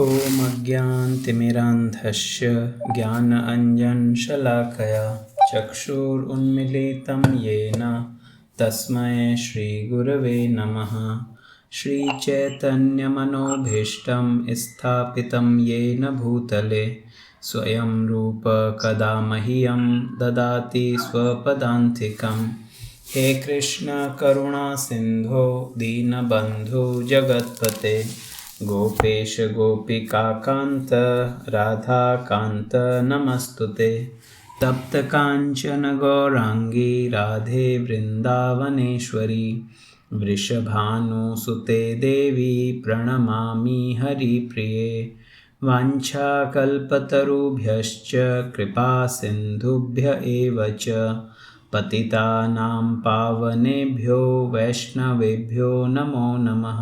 ॐ अज्ञानतिमिरान्धस्य ज्ञानाञ्जनशलाकया चक्षुरुन्मीलितं येन तस्मै श्रीगुरवे नमः। श्रीचैतन्यमनोभीष्टं स्थापितं येन भूतले स्वयं रूप कदा मह्यं ददाति स्वपदान्तिकं। हे कृष्ण करुणा सिन्धो दीनबन्धो जगत्पते गोपेश गोपिकान्त राधाकान्त नमस्तुते। तप्त कांचन गौरांगी राधे वृंदावनेश्वरी वृषभानुसुते देवी प्रणमामि हरिप्रिये। वाञ्छाकल्पतरुभ्यश्च कृपा सिन्धुभ्य एव च पतितानां पावनेभ्यो वैष्णवेभ्यो नमो नमः।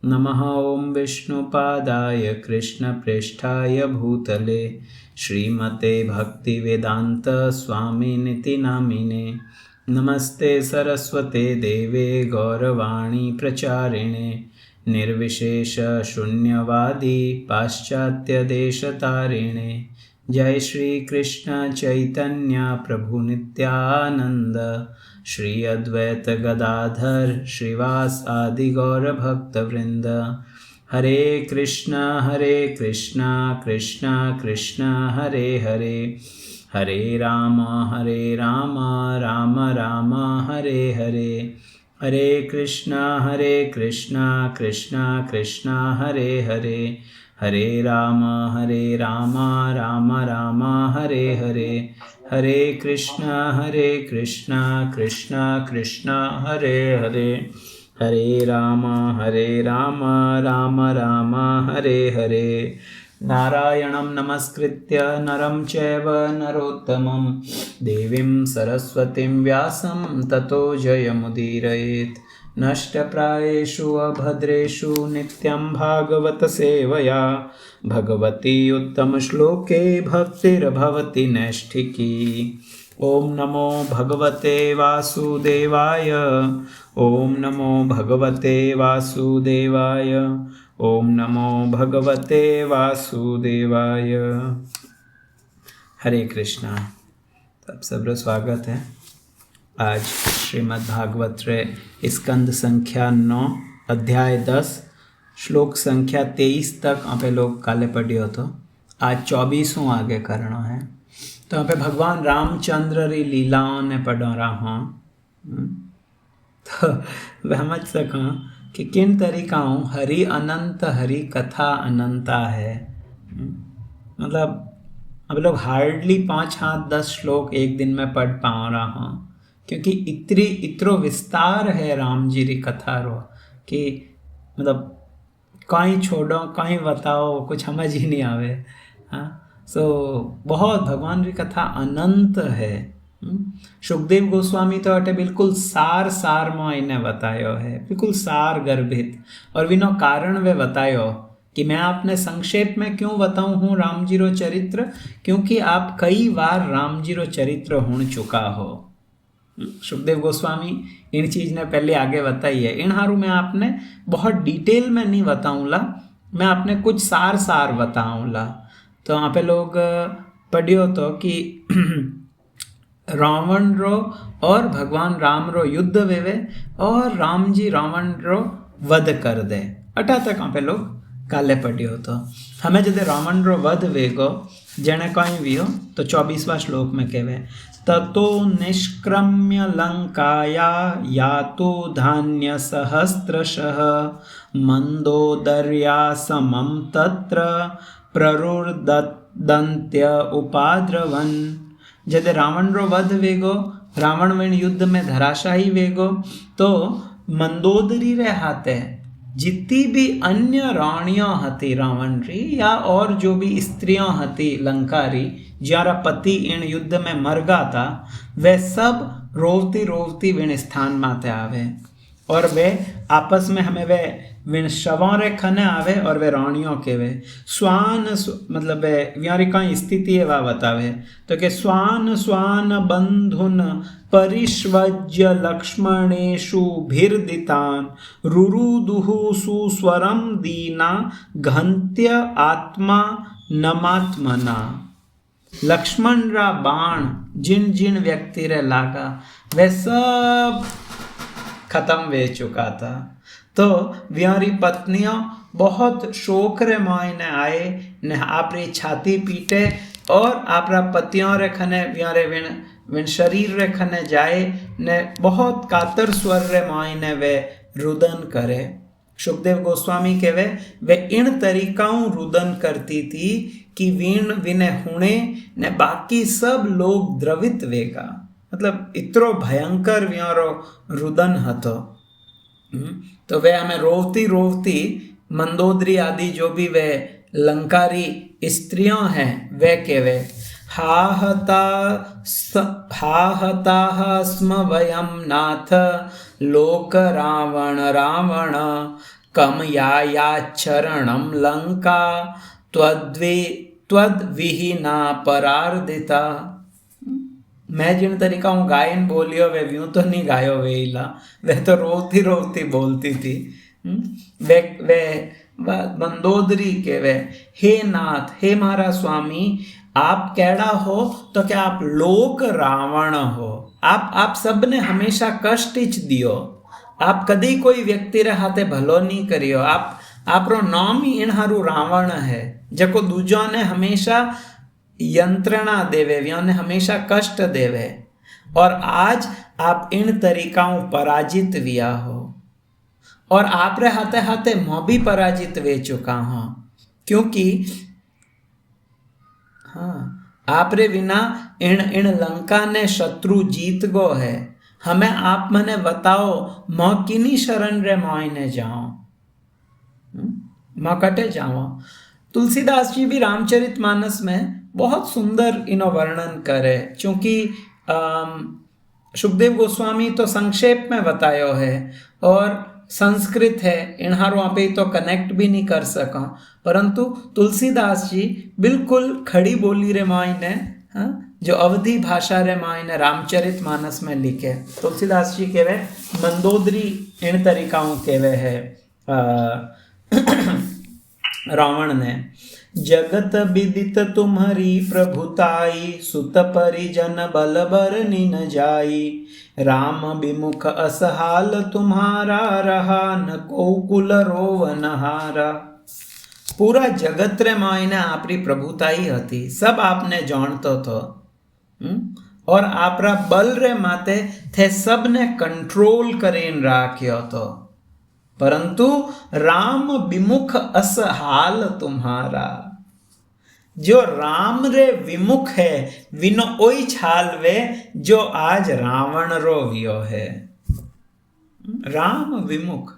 नमः ॐ विष्णुपादाय कृष्णप्रेष्ठाय भूतले श्रीमते भक्तिवेदांत स्वामिनिति नामिने। नमस्ते सरस्वते देवे गौरवाणी प्रचारिणे निर्विशेष शून्यवादी पाश्चात्यदेशतारिणे। जय श्री कृष्ण चैतन्य प्रभु नित्यानंद श्री अद्वैत गदाधर श्रीवास आदि गौर भक्त वृंद। हरे कृष्णा कृष्णा कृष्णा हरे हरे, हरे राम राम राम हरे हरे। हरे कृष्णा कृष्णा कृष्णा हरे हरे, हरे राम राम राम हरे हरे। हरे कृष्णा कृष्णा कृष्णा हरे हरे, हरे राम राम राम हरे हरे। नारायणं नमस्कृत्य नरं चैव नरोत्तमं देवीं सरस्वतीं व्यासं ततो जयमुदीरयेत्। नष्टप्रायेषु अभद्रेषु नित्यं भागवत सेवया भगवती उत्तमश्लोके भक्तिर्भवति नैष्ठिकी। ॐ नमो भगवते वासुदेवाय, ॐ नमो भगवते वासुदेवाय, ॐ नमो भगवते वासुदेवाय। हरे कृष्णा। तब सबका स्वागत है। आज श्रीमद् भागवत स्कंद संख्या 9 अध्याय 10 श्लोक संख्या 23 तक आपे लोग काले पढ़ियो तो आज 24वां आगे करना है। तो यहाँ पे भगवान रामचंद्र री लीलाओं ने पढ़ा रहा हूँ। तो वह समझ सका कि किन तरीकाओं हरि अनंत हरि कथा अनंता है। मतलब अब लोग हार्डली 5-10 श्लोक एक दिन में पढ़ पा रहा हूँ, क्योंकि इतरो विस्तार है राम जी री कथा रो कि मतलब कहीं छोड़ो कहीं बताओ कुछ समझ ही नहीं आवे। हाँ, सो बहुत भगवान की कथा अनंत है। सुखदेव गोस्वामी तो अटे बिल्कुल सार में इन्हें बतायो है, बिल्कुल सार गर्भित। और विनो कारण वे बतायो कि मैं आपने संक्षेप में क्यों बताऊं हूँ राम जी रो चरित्र, क्योंकि आप कई बार राम जी रो चरित्र हो चुका हो। सुखदेव गोस्वामी इन चीज़ ने पहले आगे बताई है। इन हारू मैं आपने बहुत डिटेल में नहीं बताऊंला, मैं आपने कुछ सार बताऊंला। तो यहाँ पे लोग पढ़ियो तो कि रावण रो और भगवान राम रो युद्ध वेवे और राम जी रावण रो वध कर दे। अटा तक यहाँ पे लोग काले पढ़ियो तो हमें जदे रावण रो वध वेगो जने कहीं भी हो तो 24वां श्लोक में कहवे ततो निष्क्रम्य लंकाया यातो धान्य सहस्त्रशः मंदोदर्या समं तत्र प्ररुदन्त्य उपाद्रवन। जदे रावण रो वध वेगो, रावण वेण युद्ध में धराशाही वेगो, तो मंदोदरी रे हाथे जितनी भी अन्य रानियां हती रावण री या और जो भी स्त्रियां हती लंका री ज्यारा पति इन युद्ध में मर गा था, वे सब रोवती रोवती विण स्थान माते आवे। और वे आपस में हमें वे विन शवों रे खने आवे और वे राणियों के वे स्वान मतलब वे व्यारी का स्थिति है वह बतावे तो कि स्वान स्वान बंधुन परिष्वज्य लक्ष्मणेशु भिर्दितान रुरुदुहु सुस्वरम दीना घंत्य आत्मा नमात्मना। लक्ष्मण रा बाण जिन जिन व्यक्ति रे लागा वे सब खत्म वे चुका था। तो व्यारी पत्नियों बहुत शोक रे मायने आए ने आपरी छाती पीटे और आपरा पतियों रे खने व्यारे विन शरीर रे खने जाए ने बहुत कातर स्वर रे मायने वे रुदन करे। सुखदेव गोस्वामी कहवे वे इन तरीकाओं रुदन करती थी कि वीण विने हुणे ने बाकी सब लोग द्रवित वेगा। मतलब इतरो भयंकर व्यारो रुदन हतो। तो वे हमें रोवती रोवती मंदोदरी आदि जो भी वे लंकारी स्त्रियों हैं वे कहवे हाहता स्म वयम नाथ लोक रावण रावण कम यायाचरणम लंका त्वद्विहीना परार्दिता। मैं जिन तरीका हूँ गायन बोलियो वे यूं तो नहीं गायो वे इला, वे तो रोती रोती बोलती थी। वे मंदोदरी के वे हे नाथ हे मारा स्वामी आप कैड़ा हो तो क्या आप लोक रावण हो। आप सबने हमेशा कष्ट इच दियो। आप कदी कोई व्यक्ति रे हाथे भलो नहीं करियो। आपरो नाम ही इन हारू रावण है जको दूजों ने हमेशा यंत्रणा देवे ने हमेशा कष्ट देवे और आज आप इन तरीकाओं पराजित विया हो और आप रे हाथे हाथे मैं भी पराजित वे चुका हूं क्योंकि आप रे बिना इन लंका ने शत्रु जीत गो है। हमें आप मने बताओ मैं किनी शरण रे मायने जाऊं, मैं कटे जाऊं। तुलसीदास जी भी रामचरितमानस में बहुत सुंदर इनो वर्णन करे क्योंकि सुखदेव गोस्वामी तो संक्षेप में बतायो है और संस्कृत है इन्हारों पे तो कनेक्ट भी नहीं कर सका, परंतु तुलसीदास जी बिल्कुल खड़ी बोली रे मायने जो अवधि भाषा रे मायने रामचरितमानस में लिखे। तुलसीदास जी कहवे मंदोदरी इन तरीकाओं कहवे है रावण ने जगत विदित तुम्हारी प्रभुताई सुत परिजन बल बरनी न जाई राम विमुख असहाल तुम्हारा रहा न को कुल रोवन हारा। पूरा जगत रे मायने आपरी प्रभुताई हती, सब आपने जानतो तो और आपरा बल रे माते थे सबने कंट्रोल करीन राख्यो तो, परंतु राम विमुख असहाल तुम्हारा। जो राम रे विमुख है विनो ओई छाल वे जो आज रावण रो वियो है। राम विमुख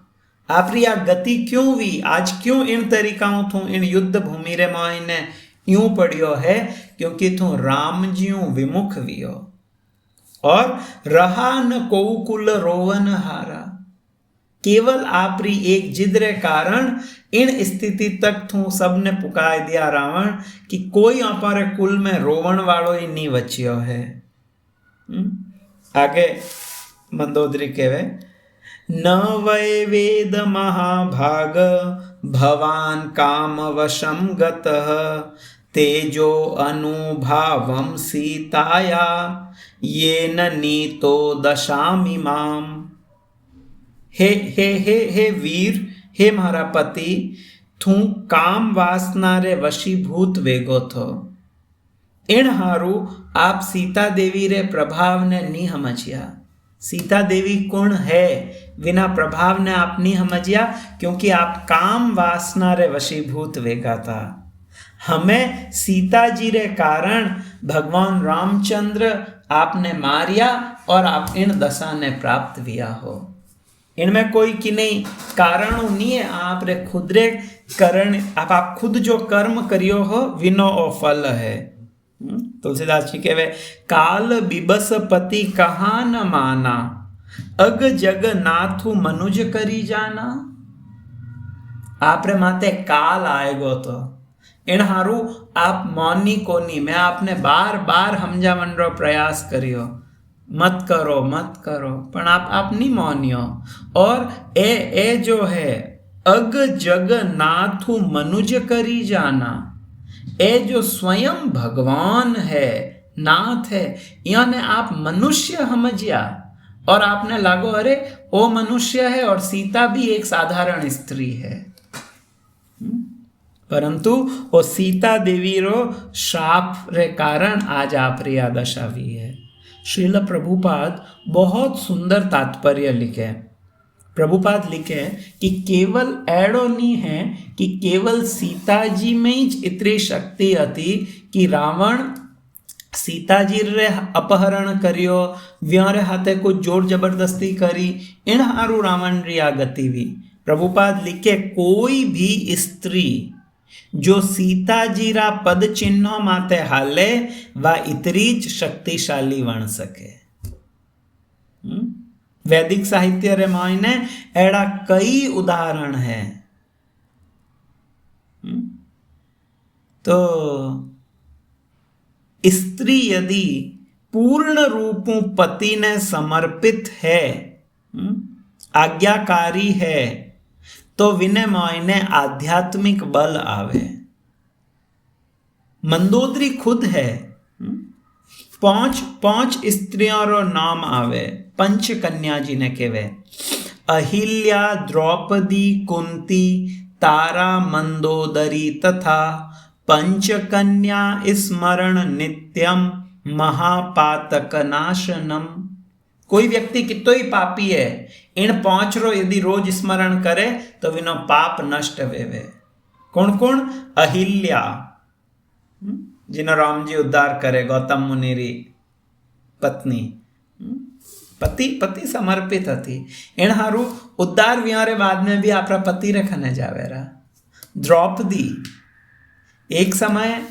आपरी आ गति क्यों हुई, आज क्यों इन तरीकाओं थू इन युद्ध भूमि रे मायने यूं पड़ियो है क्योंकि तू राम जियों विमुख वियो और रहा न को कुल रोवन हारा। केवल आपरी एक जिद रे कारण इन स्थिति तक थू सबने पुकार दिया रावण कि कोई हमारे कुल में रोवण वालों ही नहीं बचियो है। आगे मंदोदरी कहवे न वै वेद महाभाग भवान काम वशम गतः तेजो अनुभावम सीताया ये न नीतो दशामि माम। हे वीर हे मारा पति थू काम वासना रे वशीभूत वेगो थो। इन हारू आप सीता देवी रे प्रभाव ने नहीं समझिया। सीता देवी कौन है बिना प्रभाव ने आप नहीं समझिया क्योंकि आप काम वासना रे वशीभूत वेगा था। हमें सीता जी रे कारण भगवान रामचंद्र आपने मारिया और आप इन दशा ने प्राप्त किया हो। इनमें कोई की नहीं कारण नहीं है, आप रे खुद रे करण आप खुद जो कर्म करियो हो विनो ओ फल है। तुलसीदास जी कहवे काल बिबस पति कहा न माना अग जग नाथु मनुज करी जाना। आपरे माते काल आएगो तो एण हारू आप मौनी कोनी। मैं आपने बार बार समझावनो प्रयास करियो, मत करो मत करो, पण आप नहीं मौनियो। और ए जो है अग जग नाथु मनुज करी जाना, ए जो स्वयं भगवान है, नाथ है, यानी आप मनुष्य समझिया और आपने लागो अरे वो मनुष्य है और सीता भी एक साधारण स्त्री है। परंतु वो सीता देवी रो श्राप रे कारण आज आप री दशा हुई है। श्रील प्रभुपाद बहुत सुंदर तात्पर्य लिखे। प्रभुपाद लिखे कि केवल एड़ो नहीं है कि केवल सीता जी में ही इतनी शक्ति थी कि रावण सीता जी रे अपहरण करियो, व्यारे हाथे कुछ जोर जबरदस्ती करी, इन हारू रावण री आ गति हुई। प्रभुपाद लिखे कोई भी स्त्री जो सीता जी रा पद चिन्ह माते हाले वा इतरी शक्तिशाली बन सके। वैदिक साहित्य रे मायने एड़ा कई उदाहरण है। तो स्त्री यदि पूर्ण रूपों पति ने समर्पित है, आज्ञाकारी है, तो विनय मायने आध्यात्मिक बल आवे। मंदोदरी खुद है, पांच स्त्रियों रो नाम आवे, पंच कन्या जी ने केवे अहिल्या, द्रौपदी, कुंती, तारा, मंदोदरी तथा पंचकन्या स्मरण नित्यम महापातक नाशनम। कोई व्यक्ति कितो ही पापी है, इन पांच रो यदि रोज स्मरण करे तो विनो पाप नष्ट वेवे। कौन कौन? अहिल्या जिन्हों राम जी उद्धार करे, गौतम मुनि री पत्नी, पति समर्पित थी, इन हारू उद्धार विहारे बाद में भी आपरा पति रखने जावेरा। द्रौपदी, एक समय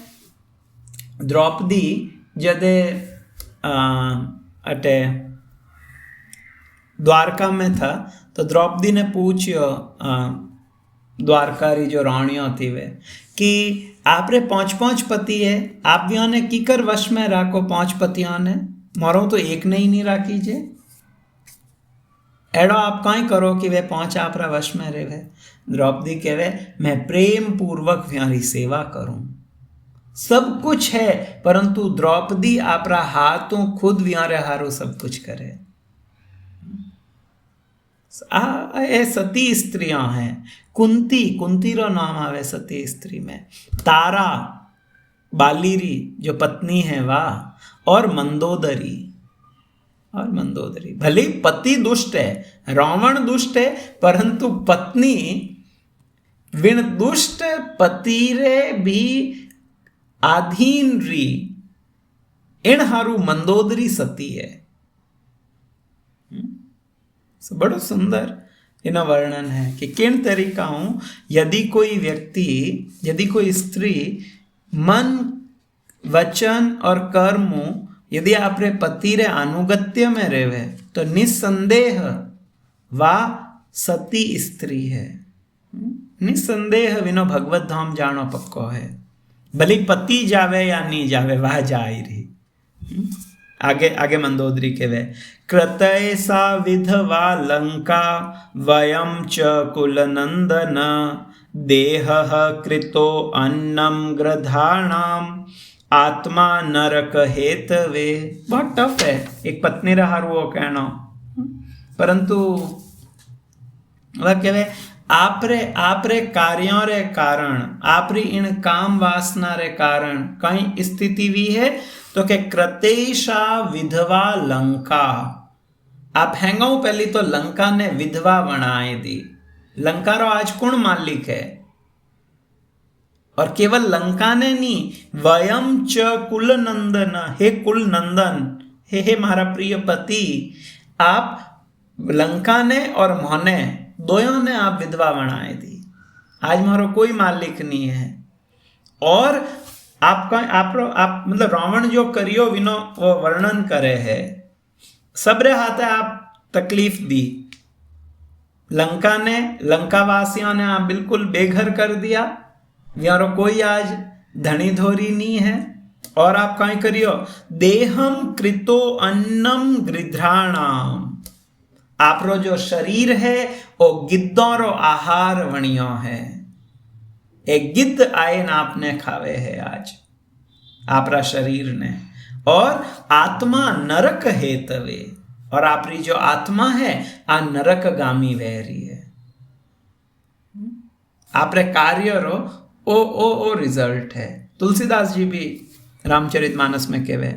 द्रौपदी जदे अटे द्वारका में था तो द्रौपदी ने पूछियो द्वारका री जो रानियों थी वे कि आप रे पांच पति है, आप भी ने की कर वश में राखो पांच पतियों ने, मारो तो एक ने ही नहीं राखी जे। एड़ो आप कहीं करो कि वे पांच आप रा वश में रहे। द्रौपदी कहवे मैं प्रेम पूर्वक व्यारी सेवा करूं, सब कुछ है, परंतु द्रौपदी आपरा हाथों खुद व्यारे हारो सब कुछ करे। ए सती स्त्रियां हैं। कुंती रो नाम आवे सती स्त्री में। तारा बालीरी जो पत्नी है वाह, और मंदोदरी भले पति दुष्ट है, रावण दुष्ट है, परंतु पत्नी विन दुष्ट पति रे भी आधीन री, इन हारू मंदोदरी सती है। बड़ो सुंदर इना वर्णन है कि किन तरीका हूं यदि कोई व्यक्ति, यदि कोई स्त्री मन वचन और कर्म यदि आपरे पति रे अनुगत्य में रहे तो निसंदेह वा सती स्त्री है। निसंदेह विनो भगवत धाम जानो पक्को है। भले पति जावे या नहीं जावे वह जा ही रही। आगे मंदोदरी के वे कृतय सा विधवा लंका वयम च कुलनंदन देह कृतो अन्नम ग्रधाणाम आत्मा नरक हेतवे। बहुत टफ है एक पत्नी रहा वो कहना, परंतु वह कहे आपरे कार्यों रे कारण, आपरी इन काम वासना रे कारण कई स्थिति भी है तो के कृतेशा विधवा लंका। आप हैंगो पहली तो लंका ने विधवा बनाए दी। लंका रो आज कौन मालिक है? और केवल लंका ने नहीं, वयम च कुल नंदन, हे कुल नंदन, हे महारा प्रिय पति, आप लंका ने और मोने दोनों ने आप विधवा बनाए दी। आज मारो कोई मालिक नहीं है। और आप मतलब रावण जो करियो विनो वो वर्णन करे है, सबरे हाथे आप तकलीफ दी, लंका वासियों ने आप बिल्कुल बेघर कर दिया, यारो कोई आज धनी धोरी नहीं है। और आप कहीं करियो, देहम कृतो अन्नम गृध्राणाम, आपरो जो शरीर है वो गिद्धों रो आहार वणियो है। एक गिद्ध आए ना आपने खावे है आज आपरा शरीर ने, और आत्मा नरक है तवे, और आपरी जो आत्मा है आ नरक गामी वहरी है। आपरे कार्य रो ओ रिजल्ट है। तुलसीदास जी भी रामचरितमानस में कहवे,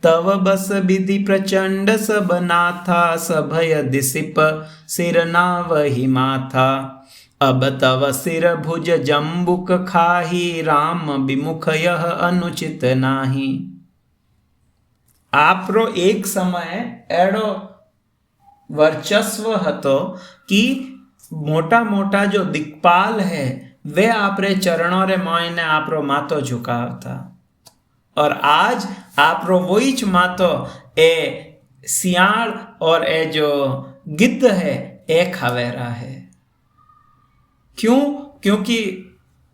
तव बस विधि प्रचंड सब नाथा, सभय दिसिप सिर ना वही माथा, अब तव सिर भुज जम्बुक खाही, राम विमुख यह अनुचित नाही। आपरो एक समय एड़ो वर्चस्व हतो कि मोटा मोटा जो दिक्पाल है वे आपरे चरणों रे मोयने आपरो मातो झुकावता, और आज आपरो वही च मातो ए सियाल और ए जो गिद्ध है ए खावेरा है। क्यों? क्योंकि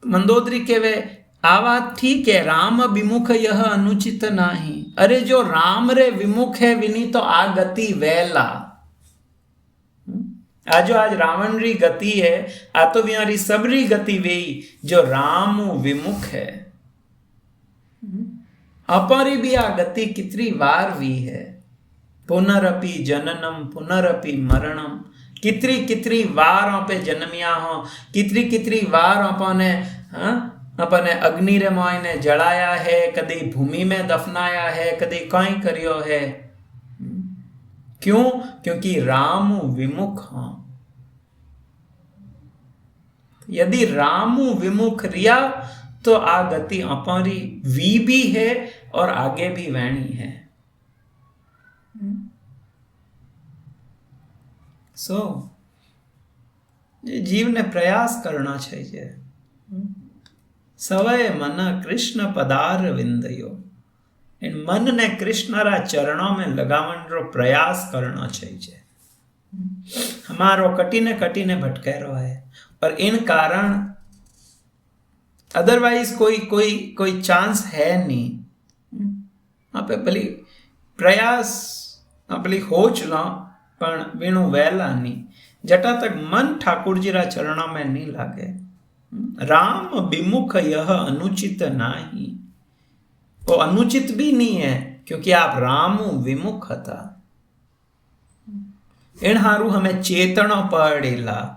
मंदोदरी के वे आवाज ठीक है, राम विमुख यह अनुचित नाही। अरे जो राम रे विमुख है विनी तो आ गति वेला, आज रावण री गति है, आ तो व्यारी सबरी गति वेई जो राम विमुख है। अपरी भी आ गति कितनी बार भी है, पुनरपि जननम पुनरपि मरणम, कितनी बार पे जन्मिया हो, कितनी बार अपने अग्नि रे मोयने जलाया है, कदी भूमि में दफनाया है, कदी कहीं करियो है। क्यों? क्योंकि राम विमुख हो। यदि राम विमुख रिया तो आ गति अपरी वी भी है और आगे भी वैणी है। जीव ने प्रयास करना चाहिए। सवय मन कृष्ण पदार विंदयो, इन मन ने कृष्ण रा चरणों में लगावन रो प्रयास करना चाहिए। हमारो कटीने कटीने भटकेरो है, और इन कारण अदरवाइज कोई चांस है नहीं। आप भली प्रयास भली होच लो पण वीणु वेला नहीं, जटा तक मन ठाकुर जी रा चरणों में नहीं लागे। राम विमुख यह अनुचित नाही, वो अनुचित भी नहीं है क्योंकि आप राम विमुख था। इन हारू हमें चेतनो पड़ेला।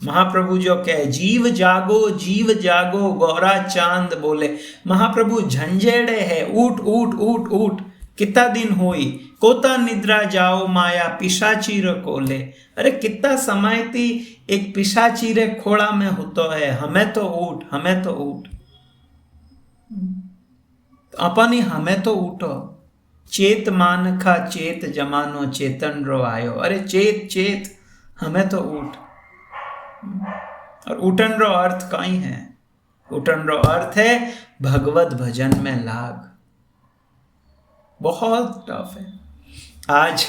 महाप्रभु जो कहे जीव जागो गौरा चांद बोले, महाप्रभु झंझेड़े है, उठ उठ उठ उठ, कितना दिन होई, कोता निद्रा जाओ माया पिशाची रे कोले। अरे कितना समय थी एक पिशाची रे खोड़ा में होतो है, हमें तो उठ, हमें तो उठ, अपनी हमें तो उठो। चेत मानखा चेत जमानो चेतन रो आयो। अरे चेत चेत, हमें तो उठ। और उठन रो अर्थ कहीं है, उठन रो अर्थ है भगवत भजन में लाग। बहुत टफ है। आज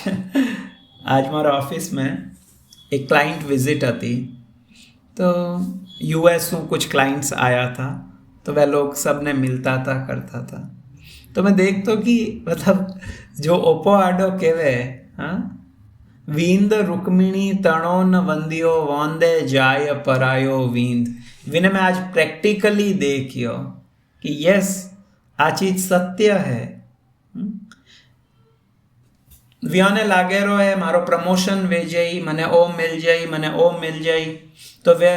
हमारा ऑफिस में एक क्लाइंट विजिट आती, तो यूएस से कुछ क्लाइंट्स आया था, तो वह लोग सब ने मिलता था करता था। तो मैं देखता कि मतलब जो ओपो आडो केवे, हाँ, वींद रुक्मिणी तणो न वंदियो वंदे जाय परायो वींद, विने में आज प्रैक्टिकली देखियो कि यस आ चीज सत्य है। व्याने लागेरो है मारो प्रमोशन वे जाई, मने ओ मिल जाई, तो वे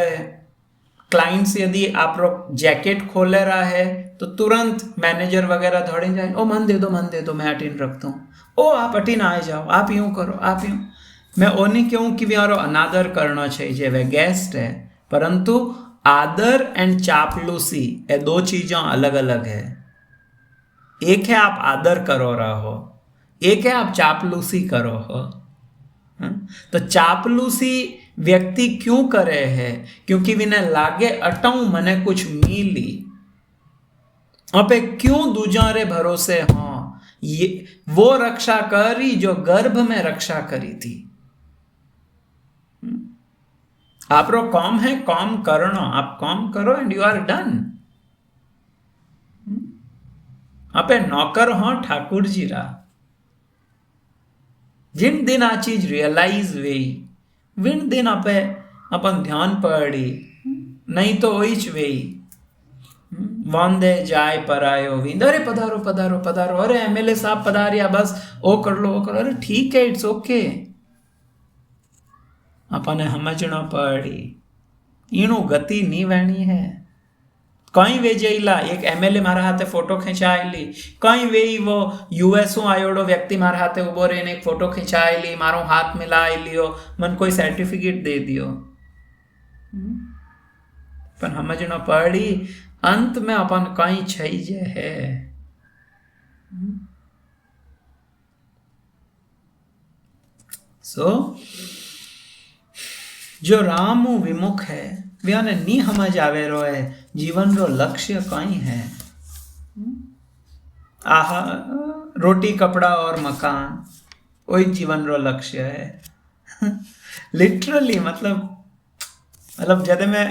क्लाइंट्स यदि आप जैकेट खोले रहा है तो तुरंत मैनेजर वगैरह दौड़े जाए, ओ मन दे दो मैं अटीन रखता हूँ, ओ आप अटीन आए जाओ, आप यूं करो, आप यूं। मैं ओ नहीं कहूँ कि व्यारो अनादर करना चाहिए, वह गेस्ट है, परंतु आदर एंड चापलूसी ये दो चीज़ों अलग अलग है। एक है आप आदर करो रहा हो, एक है आप चापलूसी करो हो। तो चापलूसी व्यक्ति क्यों करे है? क्योंकि विने लागे अटाऊ मने कुछ मिली, अपे क्यों दूजा रे भरोसे हो। ये वो रक्षा करी जो गर्भ में रक्षा करी थी। आपरो काम है काम करनो, आप काम करो एंड यू आर डन। आपे नौकर हो ठाकुर जी रा। जिन दिन आ चीज रियलाइज वे विन दिन आपे अपन ध्यान पड़ी, नहीं तो ओइच वे वांदे जाय परायो विंद। अरे पधारो पधारो पधारो, अरे एमएलए साहब पधारिया, बस ओ कर लो, ओ कर लो। अरे ठीक है, इट्स ओके। अपने समझना पड़ी इनु गति नहीं वहनी है। कई वे जईला एक एमएलए मारा हाथे फोटो खिंचायली, कई वे वो यूएसओ आयोड़ो व्यक्ति मारा हाथे उबो रहीने एक फोटो खिंचायली, मारो हाथ मिलाई लियो, मन कोई सर्टिफिकेट दे दियो। पर समझना पड़ी अंत में अपन कई छई जे है। सो जो राम विमुख है वे ने नी समझ आवे रो है जीवन रो लक्ष्य कई है। आहा रोटी कपड़ा और मकान वही जीवन रो लक्ष्य है। लिटरली मतलब जब मैं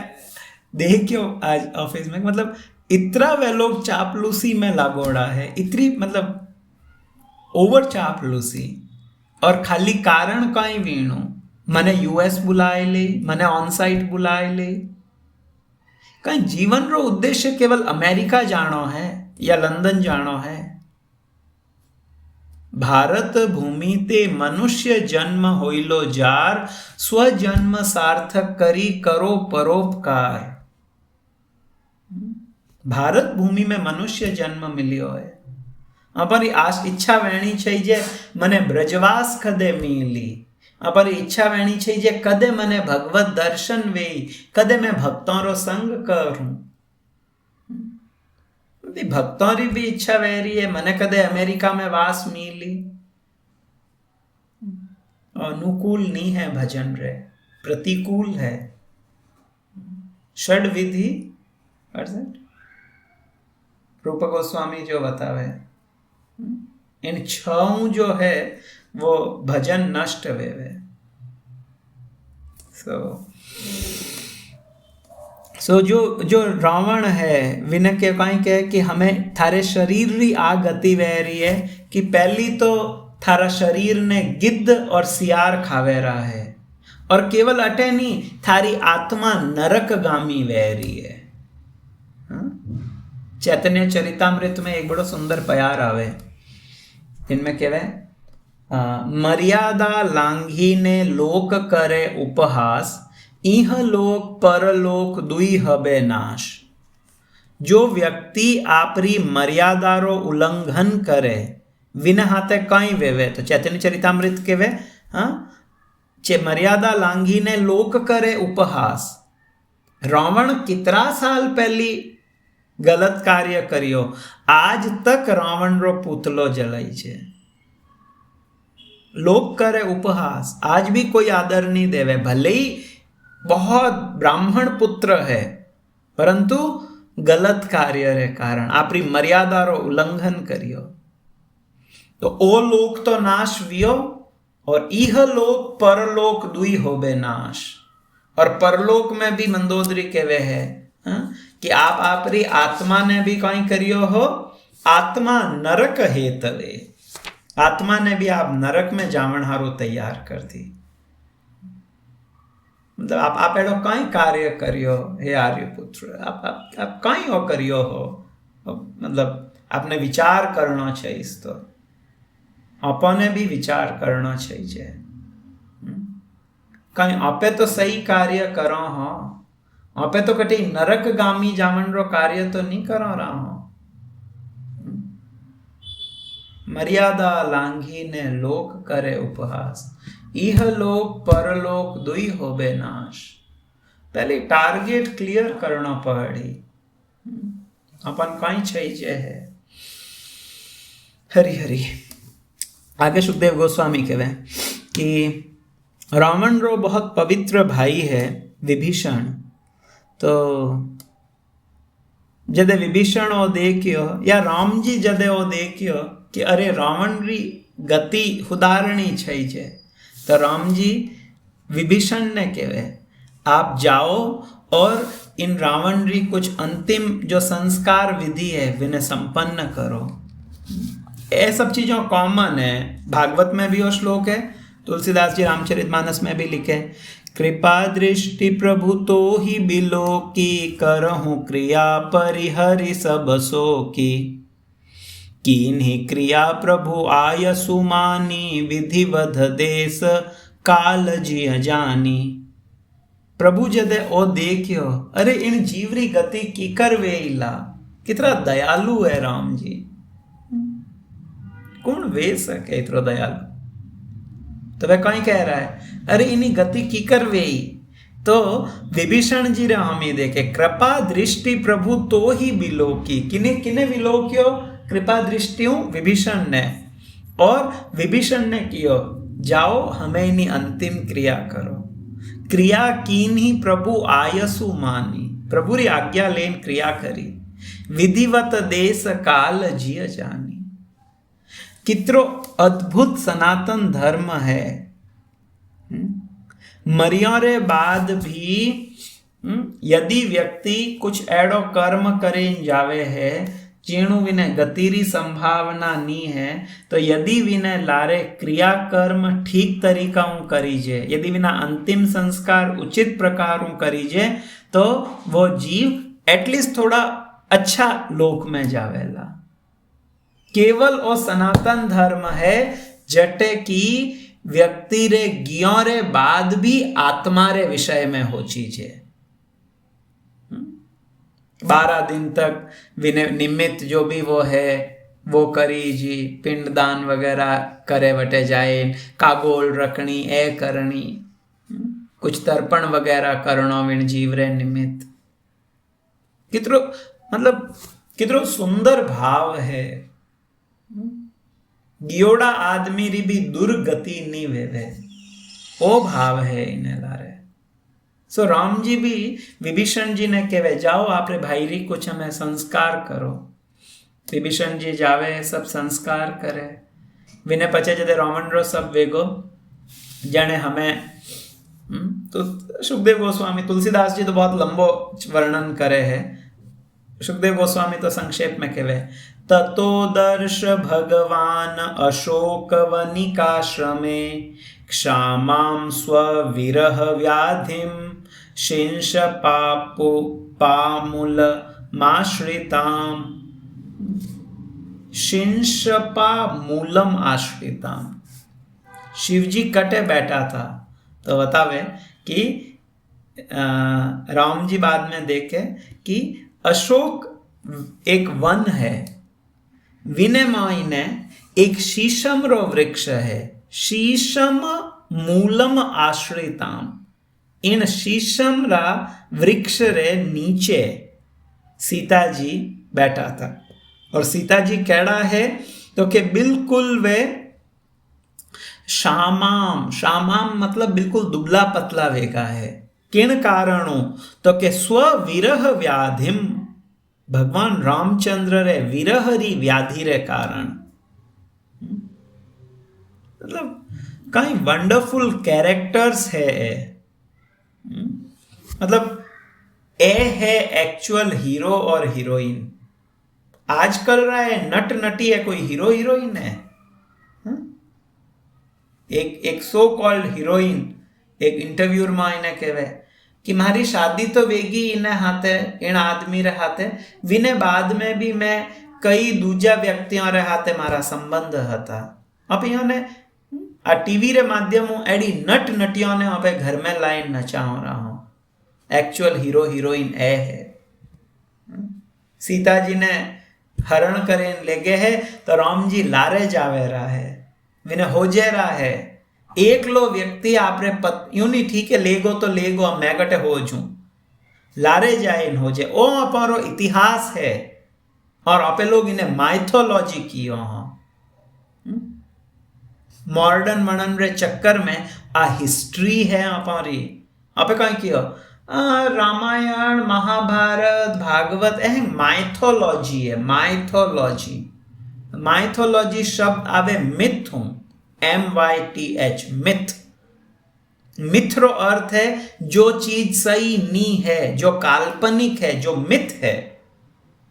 देखियो आज ऑफिस में, मतलब इतना वे लोग चापलूसी में लागोड़ा है, इतनी मतलब ओवर चापलूसी, और खाली कारण कहीं वीणु मने यूएस बुलाए ले, मने ऑन साइट बुलाए ले। कहीं जीवन रो उद्देश्य केवल अमेरिका जानो है या लंदन जानो है। भारत भूमि ते मनुष्य जन्म होइलो जार, स्वजन्म सार्थक करी करो परोपकार। भारत भूमि में मनुष्य जन्म मिलियो है। अपनी आश इच्छा वहनी चाहिए मने ब्रजवास कदे मिली, अपनी इच्छा वहनी चाहिए कदे मने भगवत दर्शन वे, कदे मैं भक्तों रो संग करूं। भक्तों री भी इच्छा वह रही है मने कदे अमेरिका में वास मिली। अनुकूल नहीं है भजन रे, प्रतिकूल है। षड विधि रूप गोस्वामी जो बतावे, इन छह जो है वो भजन नष्ट वे। सो जो रावण है विन के कहीं कहे कि हमें थारे शरीर री आ गति वह रही है कि पहली तो थारा शरीर ने गिद्ध और सियार खावे रहा है, और केवल अटे नहीं थारी आत्मा नरक गामी वह रही है। चैतन्य चरितामृत में एक बड़ो सुंदर प्यार आवे, इनमें कहवे मर्यादा लांघी ने लोक करे उपहास, इह लोक परलोक दुई हबे नाश। जो व्यक्ति आपरी मर्यादा रो उल्लंघन करे विन हाथे कई वेवे, तो चैतन्य चरितामृत के वे चे मर्यादा लांघी ने लोक करे उपहास। रावण कितना साल पहली गलत कार्य करियो, आज तक रावण रो पुतलो जलाई छे। लोग करे उपहास, आज भी कोई आदर नहीं देवे, भले ही बहुत ब्राह्मण पुत्र है परंतु गलत कार्य रे कारण आपरी मर्यादा रो उल्लंघन करियो तो ओ लोक तो नाश वियो, और इह लोक परलोक दुई होबे नाश। और परलोक में भी मंदोदरी कहवे है कि आप आपरी आत्मा ने भी कहीं करियो हो, आत्मा नरक हेतवे, आत्मा ने भी आप नरक में जावण हारो तैयार कर दी। मतलब आप एडो कई कार्य करियो हे आर्यपुत्र, आप कई हो करियो हो, मतलब आपने विचार करना चाहिए, इस तो अपने भी विचार करना चाहिए। कहीं आपे तो सही कार्य करो हो, आपे तो कटी नरक गामी जावन रो कार्य तो नहीं करो रहा हो। मर्यादा लांघी ने लोक करे उपहास, इह लोक परलोक दुई होबे नाश। पहले टारगेट क्लियर करना पड़ी, अपन कहीं चाहिए है। हरी हरी आगे सुखदेव गोस्वामी कहवे कि रावण रो बहुत पवित्र भाई है विभीषण। तो जदे विभीषण ओ देखियो या राम जी जदे ओ देखियो कि अरे रावण री गति सुधारणी छई छे, तो राम जी विभीषण ने कहवे आप जाओ और इन रावण री कुछ अंतिम जो संस्कार विधि है विन्हें संपन्न करो। ये सब चीजों कॉमन है, भागवत में भी वो श्लोक है, तुलसीदास जी रामचरितमानस में भी लिखे, कृपा दृष्टि प्रभु तो ही बिलो की करहूं क्रिया परिहरि सब सो की, कीन्ही क्रिया प्रभु आय सुमानी विधिवध देश काल जिय जानी। प्रभु जदे ओ देखियो, अरे इन जीवरी गति की कर वेला, कितना दयालु है राम जी, कौन वे सके इतरो दयालु। तो वह कहीं कह रहा है, अरे इन्हीं गति की कर वेई। तो विभीषण जी रे हमी देखे, कृपा दृष्टि प्रभु तो ही बिलोकी, किने किने विलोकियो, कृपा दृष्टियों विभीषण ने, और विभीषण ने कियो, जाओ हमें इन्हीं अंतिम क्रिया करो। क्रिया कीन ही प्रभु आयसु मानी, प्रभु री आज्ञा लेन क्रिया करी, विधिवत देश काल जिय जानी। कितरो अद्भुत सनातन धर्म है। मरियों बाद भी यदि व्यक्ति कुछ एडो कर्म करें जावे है चीणु विने गतिरी संभावना नी है, तो यदि विने लारे क्रिया कर्म ठीक तरीका करीजे, यदि विना अंतिम संस्कार उचित प्रकार करीजे, तो वो जीव एटलीस्ट थोड़ा अच्छा लोक में जावेला। केवल और सनातन धर्म है जटे की व्यक्ति रे गियों रे बाद भी आत्मा रे विषय में हो चीजे। 12 दिन तक निमित्त जो भी वो है वो करी जी, पिंडदान वगैरह करे वटे जाए, कागोल रखनी ए करनी, कुछ तर्पण वगैरह करनो विन जीव रे निमित्त। कितरो मतलब कितरो सुंदर भाव है। गियोड़ा आदमी री भी दुर्गति नहीं वेवे, ओ भाव है इन्हें लारे। सो राम जी भी विभीषण जी ने कहे, जाओ आपरे भाई री कुछ हमें संस्कार करो। विभीषण जी जावे, सब संस्कार करे। विने पचे जदे रावण रो सब वेगो जाने हमें तो सुखदेव गोस्वामी, तुलसीदास जी तो बहुत लंबो वर्णन करे है, सुखदेव गोस्वामी तो संक्षेप में कहे, ततो दर्श भगवान अशोक वनिकाश्रमे क्षामां स्विरह व्याधिम शिंश पापु पामूल माश्रिताम, शिंशपा मूलम आश्रिताम। शिवजी कटे बैठा था, तो बतावे कि राम जी बाद में देखे कि अशोक एक वन है, विने मायने एक शीशम रो वृक्ष है, शीशम मूलम आश्रिताम। इन शीशम रा वृक्ष रे नीचे सीता जी बैठा था। और सीता जी कैड़ा है तो कि बिल्कुल वे शामाम, शामाम मतलब बिल्कुल दुबला पतला वेगा है। किन कारणों तो के स्व विरह व्याधिम, भगवान रामचंद्र रे विरह री व्याधि रे कारण। मतलब कई वंडरफुल कैरेक्टर्स है। मतलब ए है एक्चुअल हीरो और हीरोइन। आजकल रहा है नट नटी है, कोई हीरो हीरोइन है। एक सो कॉल्ड हीरोइन एक इंटरव्यू में इन्हें कहे कि मारी शादी तो वेगी इन्हें हाथे, इन आदमी रे हाथे, विने बाद में भी मैं कई दूजा व्यक्तियों रे हाथे मारा संबंध हता। अब इन्होंने आ टीवी रे माध्यमों एडी नट नटियों ने अब घर में लाइन नचा हो रहा हूं। एक्चुअल हीरो हीरोइन ए है। सीता जी ने हरण करें ले गए है तो राम जी लारे जावे रहा है, विने हो जे रहा है। एक लो व्यक्ति आपरे यूं नहीं ठीक है, लेगो तो लेगो, मैं गटे हो जू लारे जाए इन हो जे। ओ अपारो इतिहास है और आपे लोग इन्हें माइथोलॉजी की हो। मॉडर्न मनन रे चक्कर में आ हिस्ट्री है हमारी। आपे कहीं किया रामायण महाभारत भागवत एह माइथोलॉजी है। माइथोलॉजी, माइथोलॉजी शब्द आवे मिथ हूं, MYTH मिथ। मिथ रो अर्थ है जो चीज सही नी है, जो काल्पनिक है, जो मिथ है।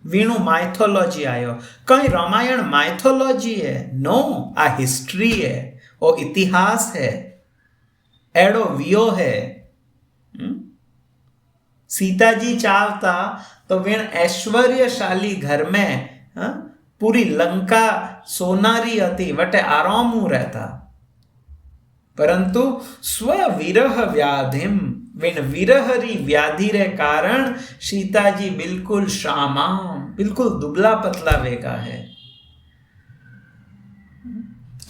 वीणु माइथोलॉजी आयो, कई रामायण माइथोलॉजी है? नो, आ हिस्ट्री है, वो इतिहास है, एड़ो वियो है। सीता जी चाहता तो वीण ऐश्वर्यशाली घर में पूरी लंका सोनारी हती, वटे आरामू रहता, परंतु स्व विरह व्याधिम, विन विरहरी व्याधि रे कारण सीता जी बिल्कुल शामाम, बिल्कुल दुबला पतला वेगा है।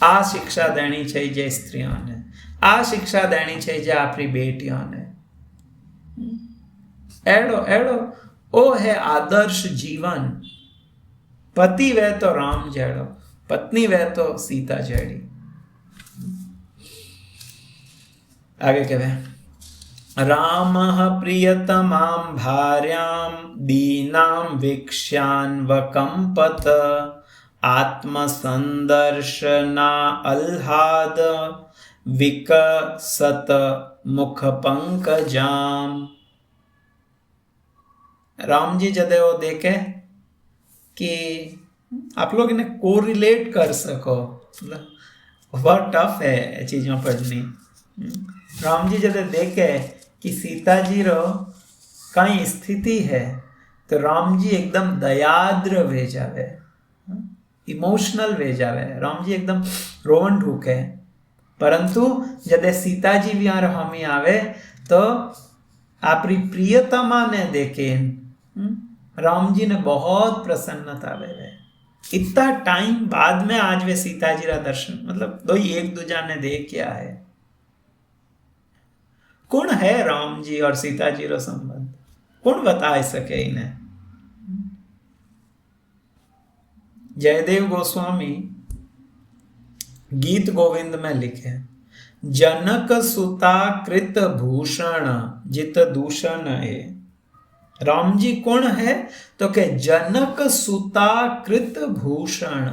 आ शिक्षा देनी चाहिए स्त्रियों ने, आ शिक्षा देनी चाहिए अपनी बेटियों ने। एड़ो एड़ो ओ है आदर्श जीवन। पति वे तो राम जेड़ो, पत्नी वे तो सीता जेड़ी। आगे कहवे, रामः प्रियतमां भार्यां दीनां वीक्ष्यान्वकम्पत, आत्मसंदर्शना अल्हाद विकसत मुख पंकजाम। राम जी जदे वो देखे कि आप लोग इन्हें कोरिलेट कर सको, बहुत टफ है चीजों पढ़नी। राम जी जब देखे कि सीता जी रो कई स्थिति है, तो राम जी एकदम दयाद्र वे जावे, इमोशनल वे जावे। राम जी एकदम रोवन ढूके, परंतु जब सीता जी भी हमी आवे तो आपरी प्रियतमा ने देखे राम जी ने बहुत प्रसन्नता वे। इतना टाइम बाद में आज वे सीता जी का दर्शन, मतलब दो ही एक दूजा ने देख क्या है। कौन है राम जी और सीता जी रो संबंध, कौन बता सके इन्हें? जयदेव गोस्वामी गीत गोविंद में लिखे, जनक सुता कृत भूषण जित दूषण है। राम जी कौन है? तो के जनक सुता कृत भूषण,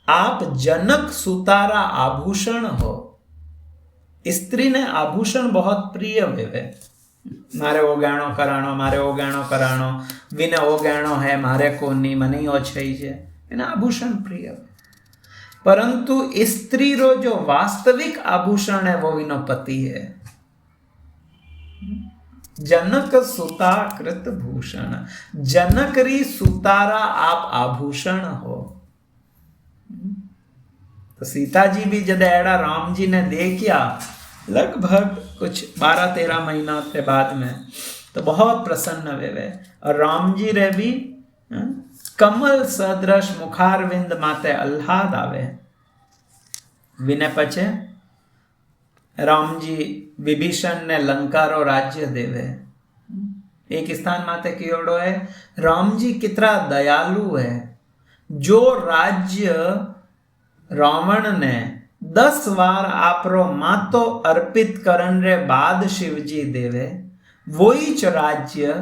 आप जनक सुतारा आभूषण हो। स्त्री ने आभूषण बहुत प्रिय वेवे, मारे वो गहणो कराणो, मारे वो गहणो कराणो, विने वो गहणो है मारे को नहीं, मने ओ छे, इन्हें आभूषण प्रिय। परंतु स्त्री रो जो वास्तविक आभूषण है वो विनो पति है। जनक सुता कृत भूषण, जनकरी सुतारा आप आभूषण हो। तो सीता जी भी जब एड़ा राम जी ने देखिया लगभग कुछ 12-13 महीना के बाद में, तो बहुत प्रसन्न वे। और राम जी रे भी कमल सदृश मुखारविंद माते अल्हाद आवे। विने पछे राम जी विभीषण ने लंका रो राज्य देवे। एक स्थान माते कीड़ो है, राम जी कितना दयालु है। जो राज्य रावण ने 10 बार आपरो मातो अर्पित करन रे बाद शिवजी देवे, वही च राज्य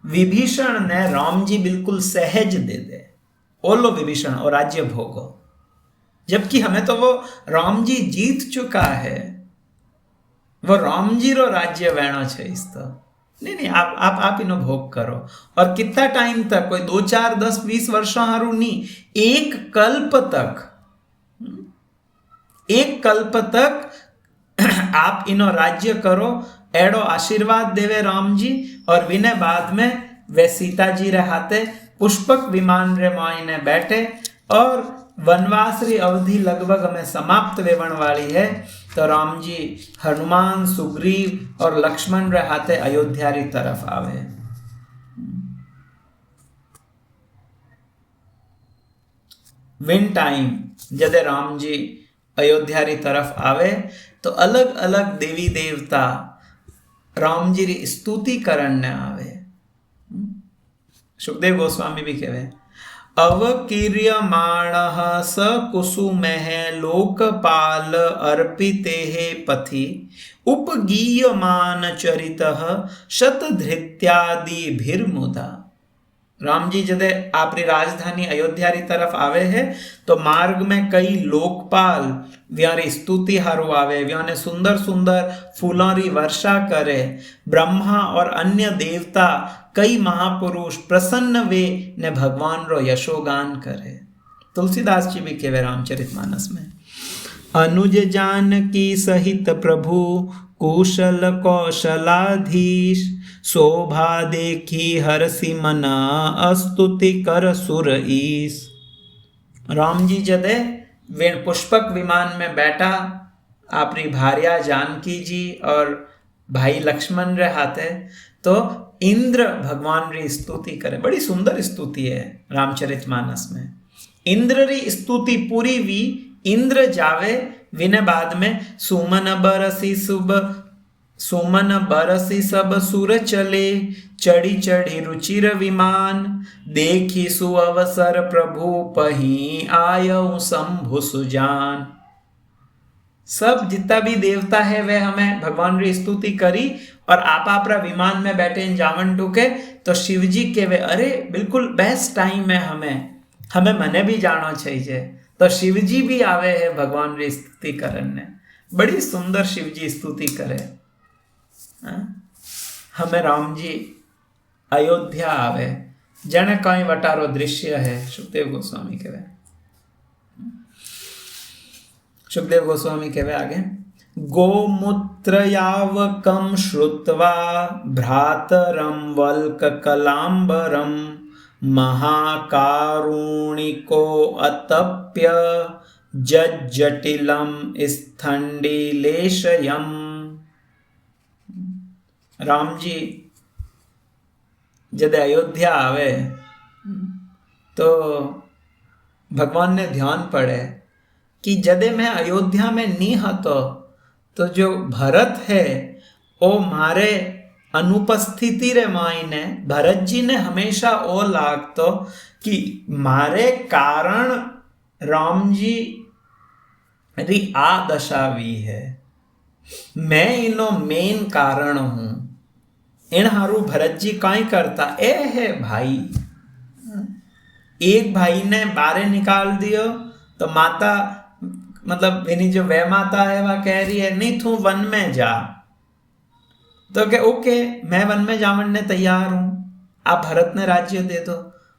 विभीषण ने राम जी बिल्कुल सहज दे दे। ओलो विभीषण और राज्य भोगो, जबकि हमें तो वो राम जी जीत चुका है, वो राम जी रो राज्य वैणो छे। इस तो नहीं आप इनो भोग करो। और कितना टाइम तक, कोई 2, 4, 10, 20 वर्षों हारू नहीं, एक कल्प तक आप इनो राज्य करो, एड़ो आशीर्वाद देवे राम जी। और विने बाद में वे सीता जी रे हाथे पुष्पक विमान रे मायने बैठे, और वनवास री अवधि लगभग हमें समाप्त वेवण वाली है। तो राम जी हनुमान, सुग्रीव और लक्ष्मण रे हाथे अयोध्या री तरफ आवे। विन टाइम जदे राम जी अयोध्या री तरफ आवे, तो अलग अलग देवी देवता राम जी री स्तुति करने आवे। सुखदेव गोस्वामी भी कहे, अवकीर्यमाणः स कुसुमः लोकपाल अर्पितेः पथि उपगीयमान चरितः शतधृत्यादिभिर्मुदा। राम जी जदे आपरी राजधानी अयोध्या री तरफ आवे है तो मार्ग में कई लोकपाल व्यारी स्तुति हारू आवे, व्याने सुंदर सुंदर फूलों री वर्षा करे। ब्रह्मा और अन्य देवता कई महापुरुष प्रसन्न वे ने भगवान रो यशोगान करे। तुलसीदास जी भी केवे रामचरितमानस में, अनुज जानकी सहित प्रभु कुशल कौशलाधीश, शोभा देखी हरसि मना स्तुति कर सुर ईश। राम जी जदे वेण पुष्पक विमान में बैठा आपरी भार्या जानकी जी और भाई लक्ष्मण रे हाथे, तो इंद्र भगवान री स्तुति करे। बड़ी सुंदर स्तुति है रामचरितमानस में। इंद्र री स्तुति पूरी वी इंद्र जावे विने बाद में सुमन बरसी सब सुर चले, चढ़ी चढ़ी रुचिर विमान, देखी सुअवसर प्रभु पही आयऊ शंभु सुजान। सब जितना भी देवता है वे हमें भगवान की स्तुति करी और आपरा विमान में बैठे जावन टूके तो शिव जी के वे अरे बिल्कुल बेस्ट टाइम है, हमें मने भी जाना चाहिए। तो शिव जी भी आवे है भगवान की स्तुति करने। बड़ी सुंदर शिव जी स्तुति करे। हमें राम जी अयोध्या आवे जने कई वटारो दृश्य है। सुखदेव गोस्वामी कहे, सुखदेव गोस्वामी कहे आगे, गोमूत्र यावकम श्रुत्वा भ्रातरम वल्क कलांबरम, महाकारुणिको अतप्य जटिलम स्थंडिलेशयम। राम जी जब अयोध्या आवे तो भगवान ने ध्यान पड़े कि जदे मैं अयोध्या में नहीं हतो तो जो भरत है वो मारे अनुपस्थिति रे मायने भरत जी ने हमेशा ओ लागतो कि मारे कारण राम जी री आ दशा हुई है, मैं इनो मेन कारण हूं। इन हारू भरत जी काई करता ए है भाई, एक भाई ने बारे निकाल दियो तो माता मतलब इन्हीं जो वह माता है वह कह रही है नहीं तू वन में जा, तो क्या ओके मैं वन में जावन ने तैयार हूं, आप भरत ने राज्य दे दो।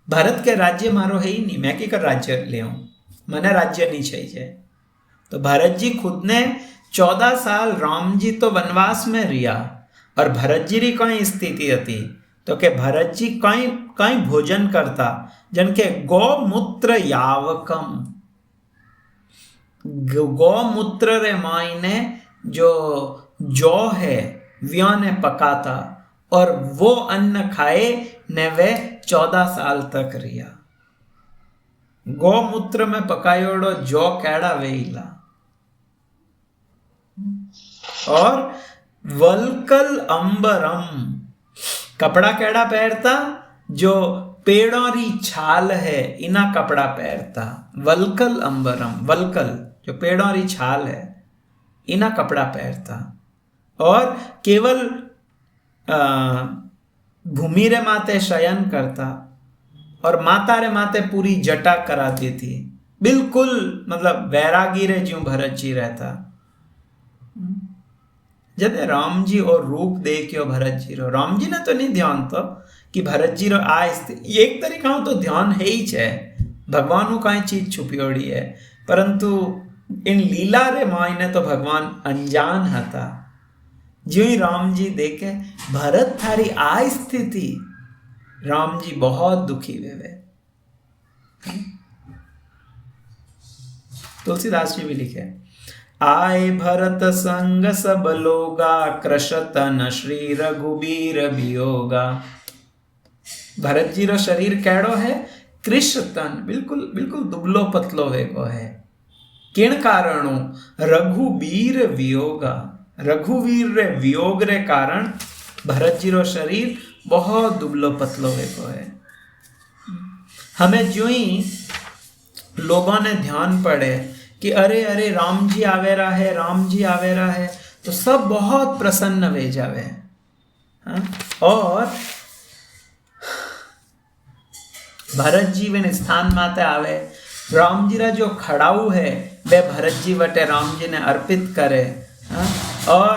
भरत के राज्य मारो है ही नहीं, मैं की कर राज्य ले आऊं, मने राज्य नहीं चाहिए। तो भरत जी खुद ने 14 साल राम जी तो वनवास में रिया और भरत जी री कई स्थिति थी तो के भरत जी कई कई भोजन करता जनके गौमूत्र यावकम, गौमूत्र रे मायने जो है व्या ने पकाता और वो अन्न खाए ने वे 14 साल तक रिया। गौमूत्र में पकायोड़ो जो कैड़ा वेला और वलकल अंबरम, कपड़ा कैड़ा पहनता जो पेड़ों री छाल है इना कपड़ा पहनता। वलकल अंबरम, वलकल जो पेड़ों री छाल है इना कपड़ा पहनता और केवल भूमि रे माते शयन करता और माता रे माते पूरी जटा कराती थी। बिल्कुल मतलब वैरागी रे ज्यों भरत जी रहता। जब राम जी और रूप देखियो भरत जी रो, राम जी ने तो नहीं ध्यान तो कि भरत जी रो एक तरीका तो ध्यान है ही छे, भगवान कई चीज छुपियोड़ी है, परंतु इन लीला रे मायने तो भगवान अनजान हता। जो ही राम जी देखे भरत थारी आ स्थिति, राम जी बहुत दुखी हुए। तुलसीदास जी भी लिखे, आए भरत संग सब लोगा, कृशतन श्री रघुबीर वियोगा। भरत जी रो शरीर कैड़ो है, कृशतन बिल्कुल बिल्कुल दुबलो पतलो वेगो है। किन कारणु रघुबीर वियोगा, रघुवीर रे वियोग रे कारण भरत जी रो शरीर बहुत दुबलो पतलो वेगो है। हमें जो ही लोगों ने ध्यान पड़े कि अरे अरे राम जी आवेरा है, राम जी आवेरा है, तो सब बहुत प्रसन्न वे जावे। और भरत जी विन स्थान माते आवे, राम जी रा जो खड़ाऊ है वे भरत जी वटे राम जी ने अर्पित करे। और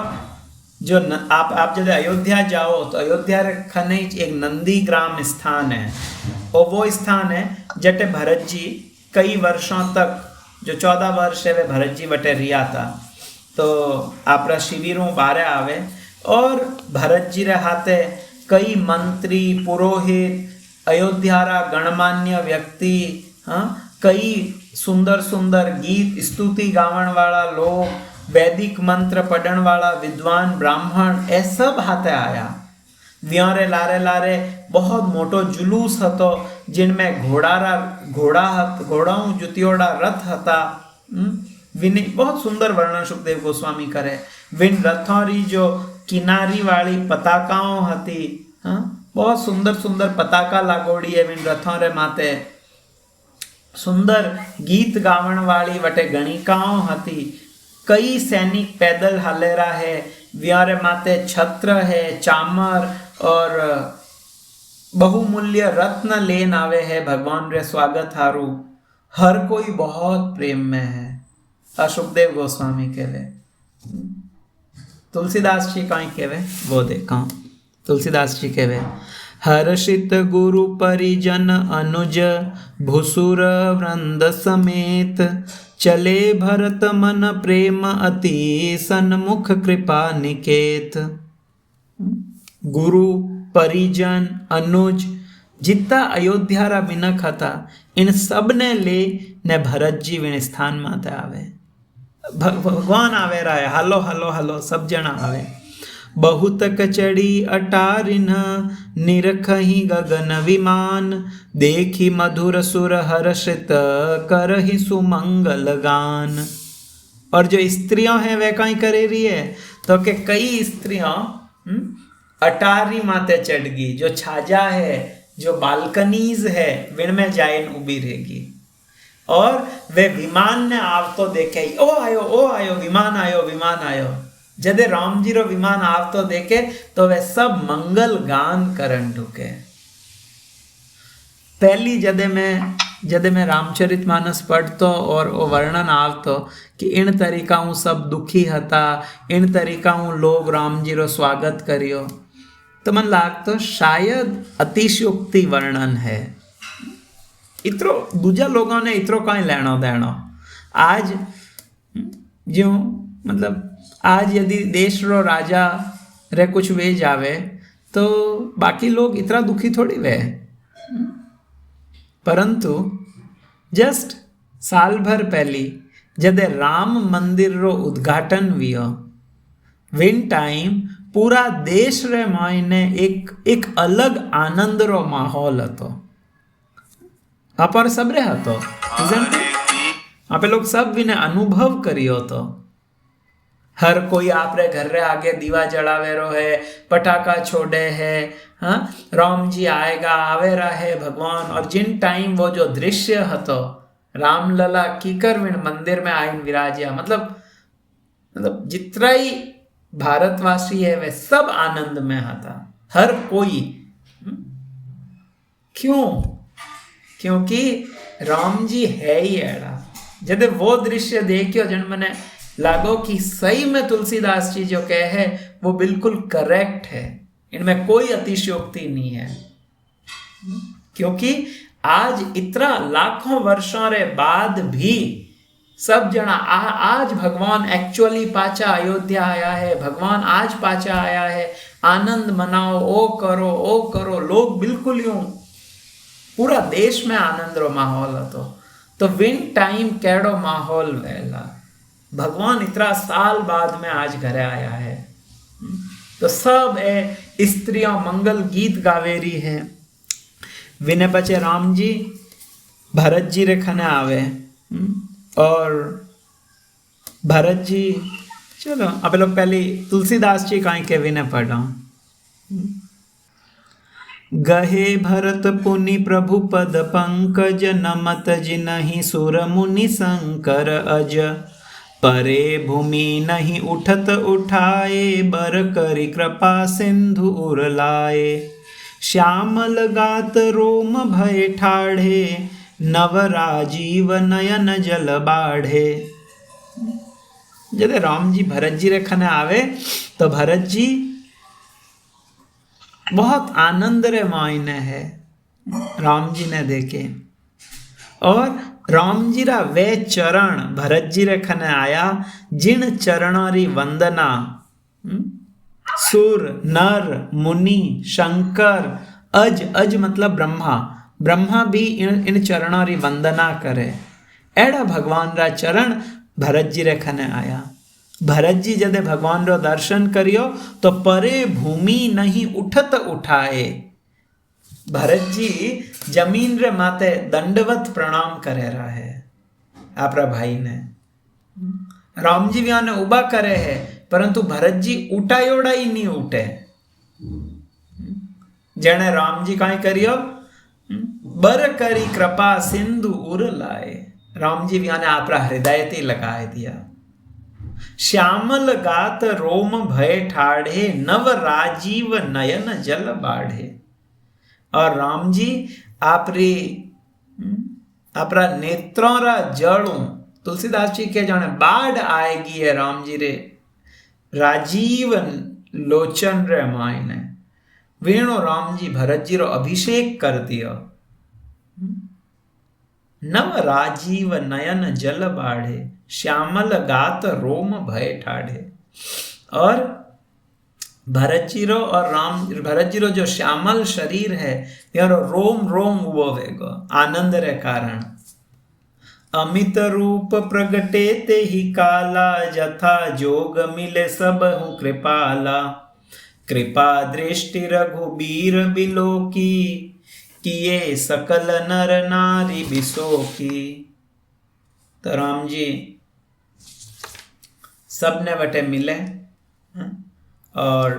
जो आप जब अयोध्या जाओ तो अयोध्या रे खने एक नंदी ग्राम स्थान है, और वो स्थान है जटे भरत जी कई वर्षों तक, जो 14 वर्ष है वे भरत जी वटे रिया था। तो आपरा शिविरों बारे आवे और भरत जी रे हाथे कई मंत्री पुरोहित अयोध्या रा गणमान्य व्यक्ति, कई सुंदर सुंदर गीत स्तुति गावन वाला लोग, वैदिक मंत्र पढ़न वाला विद्वान ब्राह्मण, ए सब हाथे आया। व्यारे लारे लारे बहुत मोटो जुलूस हतो, जिनमें घोड़ाओं जुतियोड़ा रथ हता। विनी बहुत सुंदर वर्णन सुखदेव गोस्वामी करे। विन रथों री जो किनारी वाली पताकाओं हती, बहुत सुंदर सुंदर पताका लागोड़ी है विन रथों रे माते। सुंदर गीत गावन वाली वटे गणिकाओं हती। कई सैनिक पैदल हलेरा है, व्यारे माते छत्र है, चामर और बहुमूल्य रत्न लेन आवे है भगवान रे स्वागत हारू। हर कोई बहुत प्रेम में है। सुखदेव गोस्वामी कहवे। तुलसीदास जी कहीं कहवे वो देखा। तुलसीदास जी कहवे, हर्षित गुरु परिजन अनुज भुसुर वृंद समेत, चले भरत मन प्रेम अति सन्मुख कृपा निकेत। गुरु परिजन अनुज जितना अयोध्या रा मिनख था, इन सब ने ले ने भरत जी विन स्थान माते आवे। भगवान आवे रहा है, हलो हलो हलो सब जना आवे। बहुत कचड़ी अटारिन निरखही गगन विमान, देखी मधुर सुर हर्षित करहि सुमंगल गान। और जो स्त्रियां हैं वे कहीं करे रही है, तो के कई स्त्रियां अटारी माते चढ़ गई, जो छाजा है, जो बालकनीज है, विण में जाइन उबी रहेगी। और वे विमान ने आव तो देखे, ओ आयो विमान आयो विमान आयो। जदे राम जी रो विमान आव तो देखे तो वे सब मंगल गान करन ढुके। पहली जदे में रामचरित मानस पढ़तो और वो वर्णन आवतो कि इन तरीकाओं सब दुखी हता, इन तरीकाओं लोग राम जी रो स्वागत करियो, तो मन लागतो शायद अतिशयोक्ति वर्णन है। इतरो दूजा लोगों ने इतरो कहीं लेनो देनो। आज जो मतलब आज यदि देश रो राजा रे कुछ वे जावे तो बाकी लोग इतना दुखी थोड़ी वे। परंतु जस्ट साल भर पहली जदे राम मंदिर रो उद्घाटन हुआ, विन टाइम पूरा देश रे मायने एक अलग आनंद रो माहौल हतो। आप और सबरे हतो, आप लोग सब विने अनुभव करियो तो। हर कोई आपरे घर रे आगे दीवा जलावे रो है, पटाखा छोड़े है, राम जी आएगा आवे रहा है भगवान। और जिन टाइम वो जो दृश्य हतो, राम लला कीकर विन मंदिर में आइन विराजिया, मतलब जितना ही भारतवासी है वे सब आनंद में हता, हर कोई। क्यों? क्योंकि राम जी है ही ऐड़ा। जब वो दृश्य देखियो जन मने लागो कि सही में तुलसीदास जी जो कहे है वो बिल्कुल करेक्ट है, इनमें कोई अतिशयोक्ति नहीं है। क्योंकि आज इतना लाखों वर्षों रे बाद भी सब जना आज भगवान एक्चुअली पाचा अयोध्या आया है, भगवान आज पाचा आया है, आनंद मनाओ, ओ करो। लोग बिल्कुल यूं पूरा देश में आनंद रो माहौल હતો। तो विन टाइम केड़ो माहौल वेला, भगवान इतना साल बाद में आज घरे आया है। तो सब स्त्रियां मंगल गीत गावेरी है। विने पचे राम जी भरत जी रे खने आवे, और भरत जी चलो आप लोग पहले तुलसीदास जी काई के विने पढ़ा। गहे भरत पुनि प्रभु पद पंकज, नमत जिनहि सुर मुनि शंकर अज, परे भूमि नहीं उठत उठाए, बर करि कृपा सिंधु उर लाए। श्यामल गात रोम भय ठाढ़े, नव राजीव नयन जल बाढ़े। जब राम जी भरत जी रे खने आवे तो भरत जी बहुत आनंद रे मायने है राम जी ने देखे। और राम जी रा वे चरण भरत जी रे खने आया, जिन चरणारी वंदना सुर नर मुनि शंकर अज, अज मतलब ब्रह्मा, ब्रह्मा भी इन चरणों री वंदना करे। एड़ा भगवान रा चरण भरत जी रे खने आया। भरत जी जदे भगवान रो दर्शन करियो तो परे भूमि नहीं उठत उठाए। भरत जी जमीन रे माते दंडवत प्रणाम करे रहा है आपरा भाई ने। राम जी भी ने उबा करे है, परंतु भरत जी उठायोड़ा ही नहीं उठे। जने राम जी काई करियो, बर करी कृपा सिंधु उर लाए। राम जी भी ने आपरा हृदय ते लगाए दिया। श्यामल गात रोम भय ठाढ़े, नव राजीव नयन जल बाढ़े। और राम जी आपरा नेत्रों रा जड़ू, तुलसीदास जी के जाने बाढ़ आएगी है राम जी रे राजीव लोचन रे मायने। वेणु राम जी भरत जी रो अभिषेक कर दियो। नव राजीव नयन जल बाढ़े, श्यामल गात रोम भय ठाढ़े। और भरत जी रो जो श्यामल शरीर है यार रोम रोम वो वेगो आनंद रे कारण। अमित रूप प्रगटे ते ही काला, जथा जोग मिले सब हूँ कृपाला। कृपा दृष्टि रघुबीर बिलो की, किए सकल नर नारी बिसो की। तो राम जी सबने बटे मिले और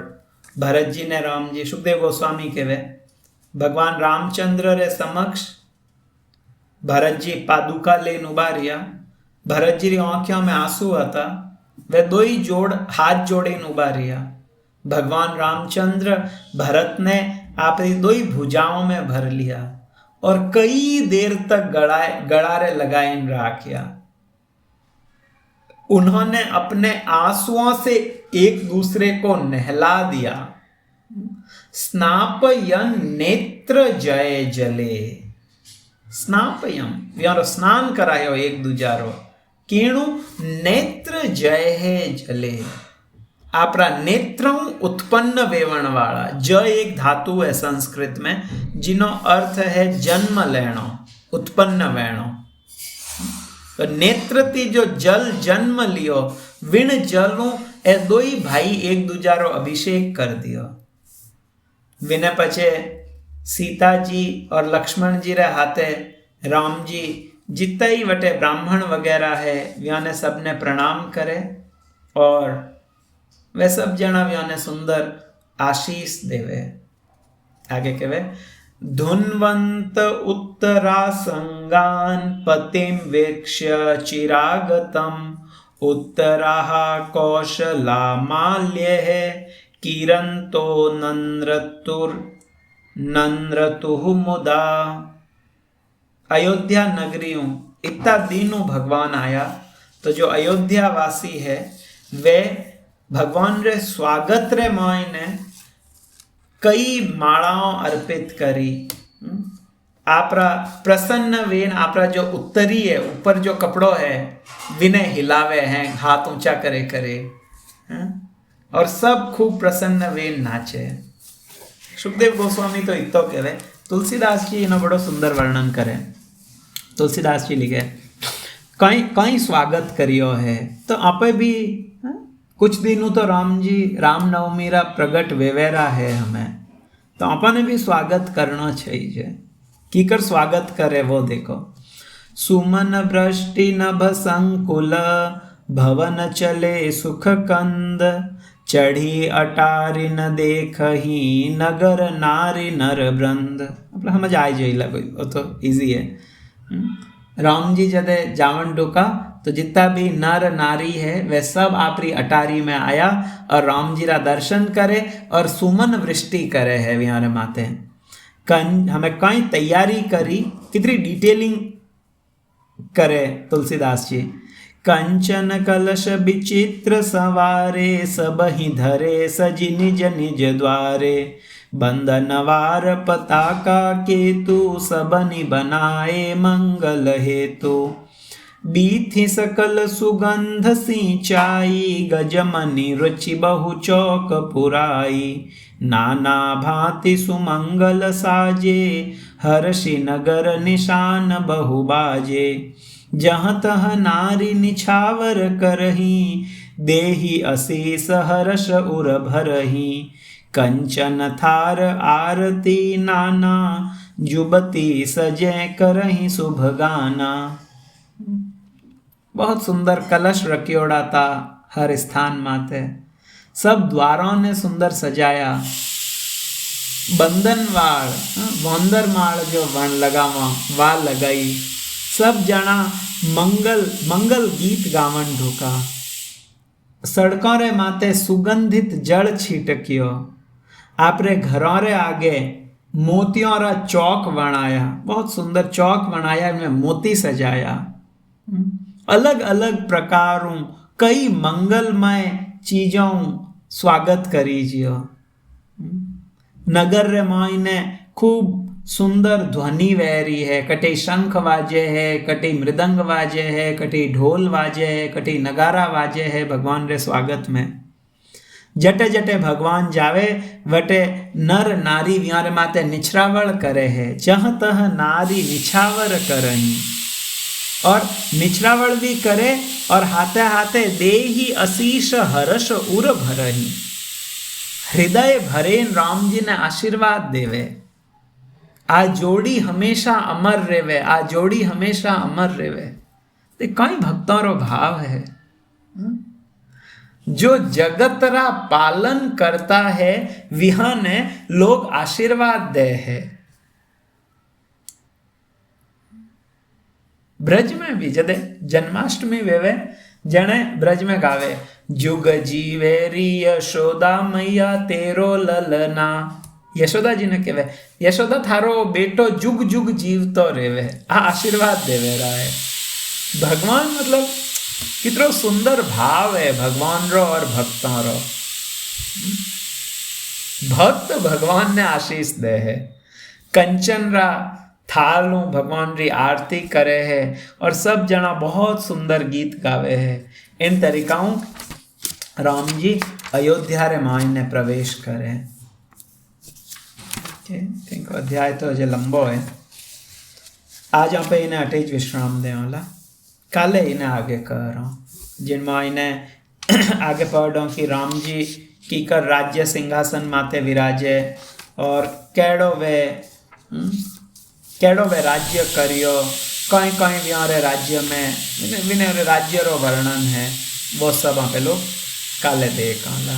भरत जी ने राम जी, सुखदेव गोस्वामी कहवे भगवान रामचंद्र रे समक्ष भरत जी पादुका लेन उभा रिया। भरत जी री आंखों में आंसू आता, वे दो ही हाथ जोड़े उभा रिया। भगवान रामचंद्र भरत ने अपनी दो ही भुजाओं में भर लिया और कई देर तक गड़ारे लगाए राखिया। उन्होंने अपने आंसुओं से एक दूसरे को नहला दिया। स्नापयन नेत्र जय जले, स्नापयम यारो स्नान करायो एक दूजारो, केणु नेत्र जय है जले। आपरा नेत्रं उत्पन्न वेवण वाला। ज एक धातु है संस्कृत में जिनो अर्थ है जन्म लेनो, उत्पन्न वेणो। तो नेत्र ती जो जल जन्म लियो, विण जलू ए दो ही भाई एक दूजारो अभिषेक कर दियो। विने पछे सीता जी और लक्ष्मण जी रे हाथे राम जी जितना ही वटे ब्राह्मण वगैरह है व्याने सबने प्रणाम करे और वे सब जना व्याने सुंदर आशीष देवे। आगे कहवे धुन्वंत उत्तरा संगान पतिम वेक्ष्य चिरागतम, उत्तराः कौशला माल्य है किरंतो नंद्रतुः मुदा। अयोध्या नगरियों इतना दिनों भगवान आया तो जो अयोध्या वासी है वे भगवान रे स्वागत रे मायने कई मालाओं अर्पित करी। आपरा प्रसन्न वेन आपरा जो उत्तरी है ऊपर जो कपड़ो है विने हिलावे हैं हाथ ऊंचा करे करे और सब खूब प्रसन्न वेन नाचे। सुखदेव गोस्वामी तो इतो कहवे, तुलसीदास जी इनो बड़ो सुंदर वर्णन करे। तुलसीदास जी लिखे कई कई स्वागत करियो है तो आपे भी कुछ दिनों तो राम जी रामनवमी रा प्रगट वेवेरा है हमें तो आपने भी स्वागत करना चाहिए। कीकर स्वागत करे वो देखो। सुमन वृष्टि नभ संकुल भवन चले सुख कंद, चढ़ी अटारी न देख ही नगर नारी नर ब्रंद। मतलब समझ आ जाए लगो वो तो इजी है। राम जी जब जावन डोका तो जितना भी नर नारी है वे सब आपरी अटारी में आया और राम जी रा दर्शन करे और सुमन वृष्टि करे है यहाँ माते। हमें कई तैयारी करी, कितनी डिटेलिंग करे तुलसीदास जी। कंचन कलश विचित्र सवारे, सब ही धरे सजी निज निज द्वारे। बंदनवार पताका केतु, सबनि बनाए मंगल हेतु। बीथि सकल सुगंध सिंचाई, गजमनि रुचि बहु चौक पुराई। नाना भांति सुमंगल साजे, हर्षि नगर निशान बहु बाजे। जहाँ तह नारी निछावर करही, देहि असीस हर्ष उर भरही। कंचन थार आरती नाना, जुबती सजै करही शुभ गाना। बहुत सुंदर कलश रखियोड़ा था हर स्थान माते, सब द्वारों ने सुंदर सजाया। बंदनवाड़ वोंदरमाड़ जो वन लगा वा लगाई। सब जना मंगल गीत गावन ढोका। सड़कों रे माते सुगंधित जल छिटकियो। आपरे घरों रे आगे मोतियों रा चौक बनाया, बहुत सुंदर चौक बनाया, में मोती सजाया। अलग अलग प्रकारों कई मंगलमय चीजों स्वागत करीजियो। नगर रे मायने खूब सुंदर ध्वनि वहरी है, कटे शंख वाजे है, कटे मृदंग वाजे है, कटे ढोल वाजे है, कटे नगारा वाजे है भगवान रे स्वागत में। जटे जटे भगवान जावे वटे नर नारी व्यारे माते निछरावल करे है। जहाँ तह नारी निछावर करही, और निछरावल भी करे और हाथे हाथे देहि असीस हर्ष उर भरही। हृदय भरे राम जी ने आशीर्वाद देवे। आ जोड़ी हमेशा अमर रेवे, आ जोड़ी हमेशा अमर रेवे। ते कई भक्तों रो भाव है। जो जगत रा पालन करता है विहाने लोग आशीर्वाद दे है। ब्रज में भी जदे जन्माष्टमी वेवे जने ब्रज में गावे, जुग जीवेरी यशोदा मैया तेरो ललना। यशोदा जी ने कहे यशोदा थारो बेटो जुग जुग जीवतो रेवे, आ आशीर्वाद देवे रहा है। भगवान मतलब कितनो सुंदर भाव है भगवान रो और भक्तों रो। भक्त भगवान ने आशीष दे है। कंचन रा थालू भगवान री आरती करे है और सब जना बहुत सुंदर गीत गावे है। इन तरीकाओं राम जी अयोध्या रे मायने प्रवेश करे। अध्याय तो अजय लंबो है, आज आप इन्हें अटे ज विश्राम दें वाला, काले इन्हें आगे करो जिनमें इन्हें आगे पढ़ो कि राम जी की कर राज्य सिंहासन माते विराजे और केड़ो वे राज्य करियो। कहीं कहीं व्यारे राज्य में विने राज्य रो वर्णन है, वो सब आप लोग काले देख आला।